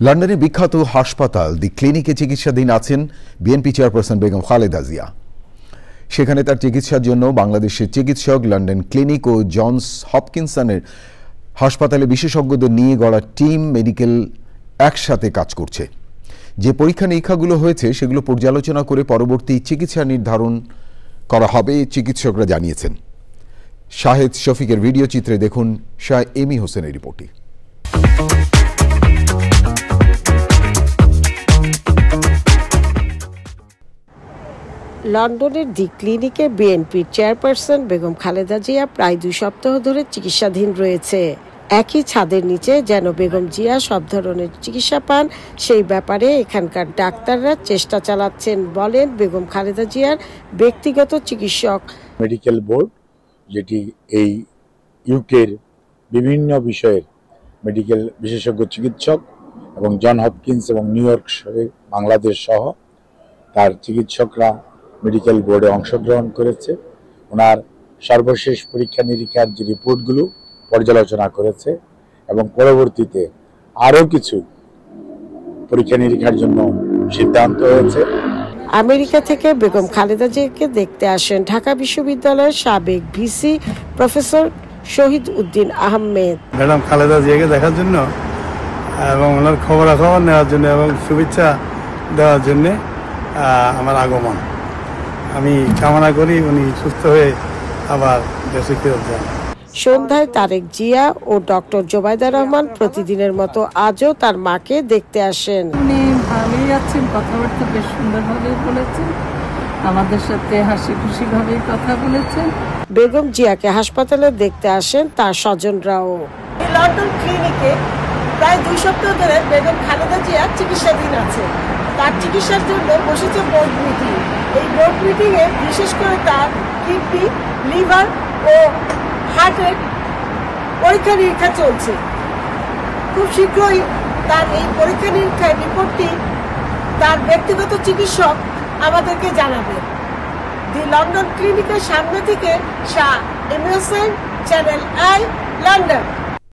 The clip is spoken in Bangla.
লন্ডনের বিখ্যাত হাসপাতাল দি ক্লিনিকে চিকিৎসাধীন আছেন বিএনপি চেয়ারপারসন বেগম খালেদা জিয়া। সেখানে তার চিকিৎসার জন্য বাংলাদেশের চিকিৎসক, লন্ডন ক্লিনিক ও জনস হপকিনসনের হাসপাতালে বিশেষজ্ঞদের নিয়ে গড়া টিম মেডিকেল একসাথে কাজ করছে। যে পরীক্ষা নিরীক্ষাগুলো হয়েছে সেগুলো পর্যালোচনা করে পরবর্তী চিকিৎসা নির্ধারণ করা হবে, চিকিৎসকরা জানিয়েছেন। শাহেদ শফিকের ভিডিও চিত্রে দেখুন শাহ এমি হোসেনের রিপোর্টটি। লন্ডনের দি ক্লিনিকে বিএনপির চেয়ারপারসন বেগম খালেদা জিয়া প্রায় 2 সপ্তাহ ধরে চিকিৎসাধীন রয়েছে। একই ছাদের নিচে যেন বেগম জিয়া সব ধরনের চিকিৎসা পান, সেই ব্যাপারে এখানকার ডাক্তাররা চেষ্টা চালাচ্ছেন বলেন বেগম খালেদা জিয়ার ব্যক্তিগত চিকিৎসক। মেডিকেল বোর্ড, যেটি এই ইউকের বিভিন্ন বিষয়ের মেডিকেল বিশেষজ্ঞ চিকিৎসক এবং জন হপকিন্স এবং নিউ ইয়র্ক বাংলাদেশ সহ তার চিকিৎসকরা মেডিকেল বোর্ডে অংশগ্রহণ করেছে। ওনার সর্বশেষ পরীক্ষা নিরীক্ষার যে রিপোর্টগুলো পর্যালোচনা করেছে এবং পরবর্তীতে আরও কিছু পরীক্ষা নিরীক্ষার জন্য সিদ্ধান্ত হয়েছে। আমেরিকা থেকে বেগম খালেদা জিয়াকে দেখতে আসেন ঢাকা বিশ্ববিদ্যালয়ের সাবেক VC professor Shahid Uddin Ahmed. Madam Khaleda জিয়াকে দেখার জন্য এবং ওনার খবরাখবর নেওয়ার জন্য এবং শুভেচ্ছা দেওয়ার জন্য আমার আগমন। আমি কামনা করি উনি সুস্থ হয়ে আবার দেশে ফেরত যান। সন্ধ্যায় তারেক জিয়া ও ডক্টর জোবাইদা রহমান প্রতিদিনের মতো আজও তার মাকে দেখতে আসেন। উনি ভালোই আছেন, কথাবার্তা বেশ সুন্দরভাবে বলেছেন, আমাদের সাথে হাসি খুশি ভাবে কথা বলেছেন। বেগম জিয়াকে হাসপাতালে দেখতে আসেন তার স্বজনরাও। লন্ডন ক্লিনিকে প্রায় 2 সপ্তাহ ধরে বেগম খালেদা জিয়া চিকিৎসাধীন আছে। তার চিকিৎসার জন্য বসেছে বোর্ড মিটিং। এই বোর্ড মিটিংয়ে বিশেষ করে তার কিডনি, লিভার ও হার্টের পরীক্ষা নিরীক্ষা চলছে। খুব শীঘ্রই তার এই পরীক্ষা নিরীক্ষার রিপোর্টটি তার ব্যক্তিগত চিকিৎসক আমাদেরকে জানাবে। দি লন্ডন ক্লিনিকের সামনে থেকে শাহ এমি হোসেন, চ্যানেল আই, লন্ডন।